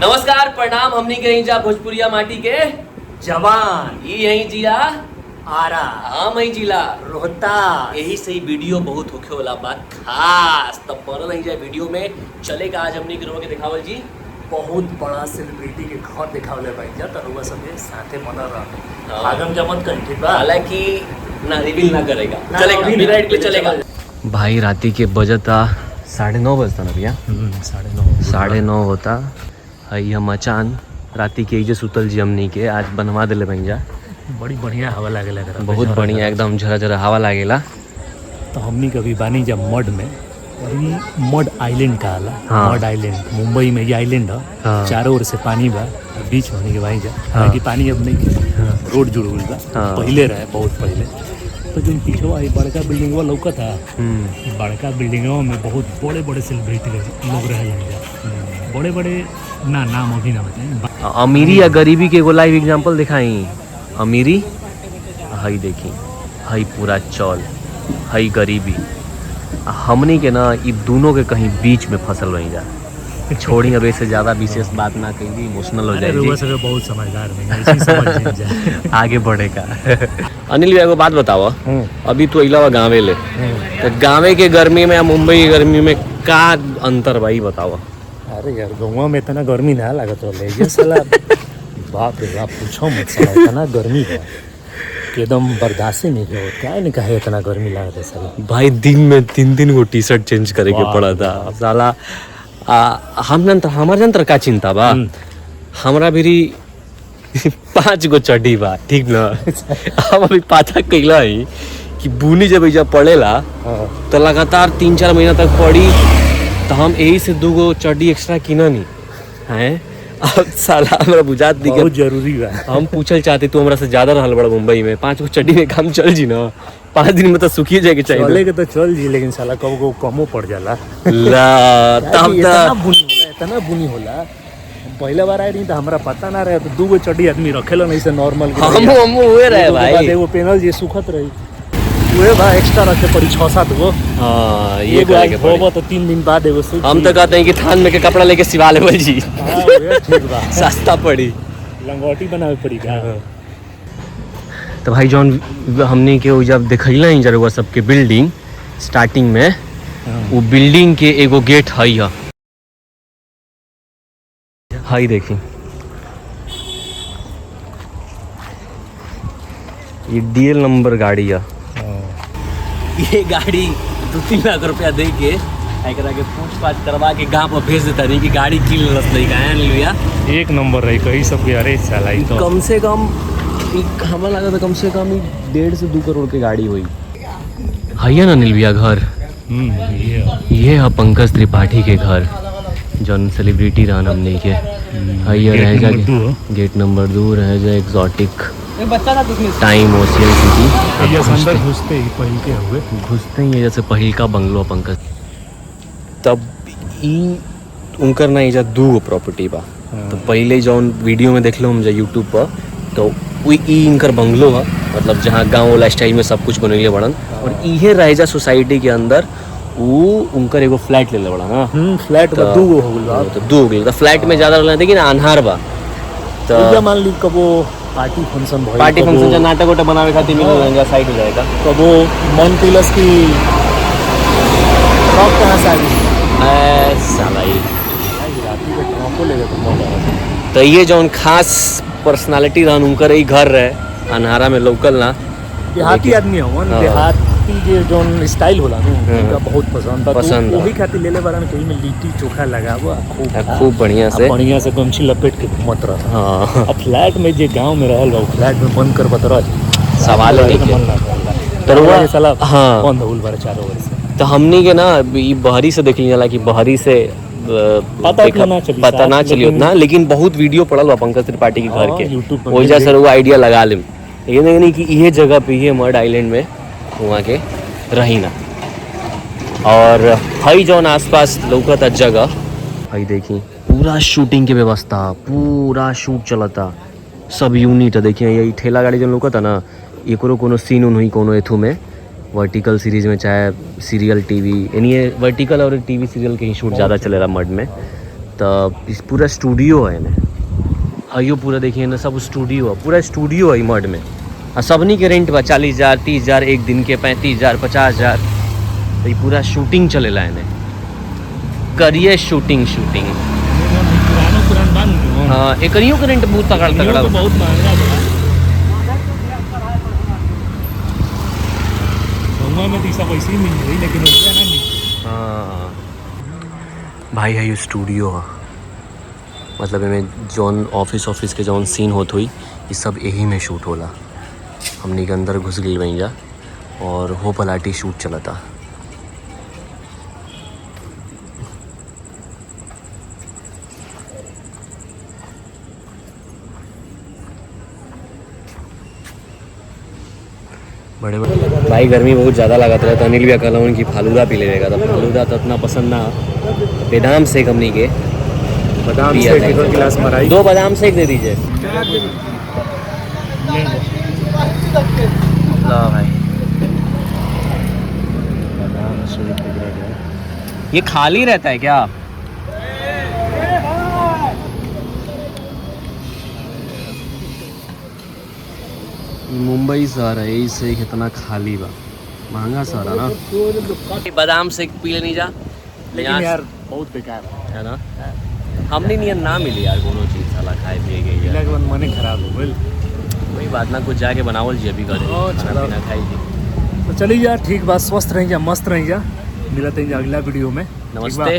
नमस्कार प्रणाम। हमनी के जा भोजपुरिया माटी के जवान यही जिला आरा हम ही जिला रोहतास। यही से ही वीडियो बहुत होखे वाला बात खास तब पर नहीं जाए वीडियो में चलेगा। आज हमनी के रोके दिखावल जी बहुत बड़ा सेलिब्रिटी के घर दिखावले भाई जा तरुआ सबके साथे बनल रह आगम जमत कहीं ठीक बा। हालांकि ना रिवील ना करेगा ना, चलेगा अभी मिनट के चलेगा। भाई राती के बजता 9:30 बजता ना भैया 9:30 होता है। हम अचान राती के जे सुतल जी हमनी के आज बनवा दिले भैया। बड़ी बढ़िया हवा लागेला एकरा पे, बहुत झरा बढ़िया झरा। एकदम झरा झरा हवा लागेला। तो हमनी कभी बानी जब मड में और ये मड आइलैंड का आला। हाँ। मड आइलैंड मुंबई में ये आइलैंड है। हाँ। चारों ओर से पानी बा और बीच में हमनी के भाई जा हाँ। ताकि पानी अब नहीं हाँ। रोड जुड़ गइल बा। हाँ। पहले रहे बहुत पहले तो जो पीछे आई बड़का बिल्डिंग वो लौकत था। बड़का बिल्डिंगों में बहुत बड़े बड़े सेलिब्रिटी लोग रहे बड़े बड़े ना नाम अभी ना बताएं। अमीरी या गरीबी के एगो लाइव एग्जांपल दिखाई। अमीरी हई देखी हई पूरा चौल हई गरीबी हमनी के ना इ दोनों के कहीं बीच में फसल रही जा। छोड़ी अब इससे ज्यादा विशेष बात ना कही, इमोशनल हो जाएगी। बहुत समझदार में ऐसे ही समझ जाए। आगे बढ़ेगा। अनिल भैया को बात बताओ, अभी तो अलावा गाँवे ले तो गाँवे के गर्मी में या मुंबई की गर्मी में का अंतर भाई बताओ। अरे यार गौवा में इतना गर्मी ना लागत रहा ये साला बाप रे बाप पूछो मत साला इतना गर्मी है कि एकदम बर्दाश्त ही नहीं हो। क्या नहीं कहे इतना गर्मी लागत है साला। भाई दिन में 3 गो टी शर्ट चेंज करे के वाह, पड़ा था साला। हमार जंतर का चिंता बा हमरा भी 5 गो चड्डी बा ठीक ना। हम अभी पता कैला ही कि बुनी जब ऐजा पड़ेला तो लगातार 3-4 महीना तक पड़ी तो हम यही से 2 गो चड्डी एक्स्ट्रा किना नहीं हैं। अब साला हमरा बुझात दी बहुत जरूरी बा। हम पूछल चाहते तू हमरा से ज्यादा रहल बड़ा मुंबई में 5 गो चड्डी में काम चल जी ना 5 दिन में तो सुखिए जाए के चाहिए। चले के तो चल जी लेकिन साला कब को कमो पड़ जाला। ला तब इतना बुनी होला पहला बार आई नहीं तो हमरा पता ना रहे तो 2 गो चड्डी आदमी रखेला नहीं से नॉर्मल हम हुए रहे भाई। एगो पेनल जे सुखत रही उहे बा एक्स्ट्रा रखे पड़ी 6-7 गो। हाँ ये करे के पड़ी। होबो तो 3 दिन बाद एगो सूख हम तो कहते हैं कि थान में के कपड़ा लेके सिवा लेवल जी। हाँ, उहे ठीक बा। सस्ता पड़ी लंगोटी बनावे पड़ी का। तो भाई जौन हमने के वो जब देखैला ही जरूर सबके बिल्डिंग स्टार्टिंग में वो बिल्डिंग के एगो गेट हई है हई देखी ये DL नंबर गाड़ी है। ये गाड़ी 2-3 लाख रुपया दे के एकरा के पूछ-पाछ करवा के गांव पर भेज देता नहीं कि गाड़ी किल रस नहीं का लिया। एक नंबर रही कहीं सब के। अरे साला ई तो कम से कम हमें लगा था कम से कम 1.5 से 2 करोड़ की गाड़ी हुई है ना अनिल भैया घर। ये है पंकज त्रिपाठी के घर जौन सेलिब्रिटी रहन हमने के हैया रह जा गेट नंबर 2 रह जा एक्सोटिक टाइम ओशियन सिटी। अंदर घुसते ही पहल के हुए घुसते ही जैसे पहिल का बंगलो पंकज। तब ई उनकर ना इजा 2 गो प्रॉपर्टी बा। तो पहले जौन वीडियो में देख लो हम यूट्यूब पर तो वो इनकर बंगलो है मतलब जहाँ गाँव वाला स्टाइल में सब कुछ बनैले बड़न। और इहे रहेजा सोसाइटी के अंदर वो उनकर एगो फ्लैट ले ले बड़ा ना। फ्लैट में 2 गो हो गइल। तो 2 हो गइल तो फ्लैट में ज्यादा रहला लेकिन अनहार बा। तो मान ली कबो पार्टी फंक्शन भइल पार्टी फंक्शन जब नाटक वाटक बनावे खातिर मिल रहेगा साइड हो जाएगा। कबो मन तिलस की शॉप कहाँ से आ गई साला ये राती के ट्रॉको ले गए तो मजा। तो ये जौन खास पर्सनालिटी रहन उनकर ही घर रहे अनहारा में लोकल ना। देहाती आदमी हवन हाँ। देहाती जे जोन स्टाइल होला ना उनका बहुत पसंद बा। पसंद तो बा। वही खातिर ले ले बारन कहीं में लिट्टी चोखा लगावा खूब बढ़िया से गमछी लपेट के घूमत रहा। हाँ अब फ्लैट में जे गांव में रहल बा फ्लैट में बंद कर बत रह सवाल है मन नहीं ना करला। तो वो साला हाँ। बंद होल बार चारों ओर से। तो हमनी के ना ई बहरी से देखी जाला कि बहरी से पता ना चली उतना लेकिन बहुत वीडियो पड़ल बा पंकज त्रिपाठी के घर के वजह से वो आइडिया लगा लेम। ये नहीं कि ये जगह पे ये मड आइलैंड में वहाँ के रही ना। और हई जौन आसपास लौकता जगह हई देखी पूरा शूटिंग के व्यवस्था पूरा शूट चलता सब यूनिट देखिए। ये ठेला गाड़ी जौन लौकता ना एकरो कोनो सीन उन हुई कोनो एथू में वर्टिकल सीरीज में चाहे सीरियल टीवी यानी ये वर्टिकल और टीवी सीरियल के ही शूट ज़्यादा चलेगा मड में। तो इस पूरा स्टूडियो है ना, आइयो पूरा देखिए ना, सब स्टूडियो है, पूरा स्टूडियो है मड में। और सबनी के रेंट बा 40,000 30,000 एक दिन के, 35,000 50,000। तो ये पूरा शूटिंग चलेला है ना, करिए शूटिंग। पुरान बान हाँ, एकरियो के रेंट बहुत तगड़ा बहुत महंगा बा। गंगा में तो सब वैसे ही मिल रही, लेकिन वैसे ना मिल। हाँ भाई है, ये स्टूडियो है, मतलब इमें जौन ऑफिस के जौन सीन होत हुई, ये सब यही में शूट होला। हमनी के अंदर घुस गई वहीं जा, और हो पलाटी शूट चला था। बड़े भाई गर्मी बहुत ज़्यादा लगा था, तो अनिल भी कहला उनकी फालूदा पी लेगा। तो फालूदा तो इतना पसंद ना, बादाम शेक हमनी के बादाम शेक एक गिलास मलाई, 2 बादाम शेक दे दीजिए। ला भाई, बादाम शेक है। ये खाली रहता है क्या? मुंबई शहर है, इससे कितना खाली बा, महंगा शहर है ना। बादाम शेक पी लेनी जा, लेकिन यार बहुत बेकार है ना। हमने नहीं ना मिली यार कोनो चीज़ साला खाए पिए गई यार, के मन मने खराब हो गई। वही बात ना, कुछ जाके बनावल जी अभी करे, खाना पीना खाई जी। तो चलिए यार, ठीक बात, स्वस्थ रही जा, मस्त रही जा, मिलते हैं अगला वीडियो में। नमस्ते।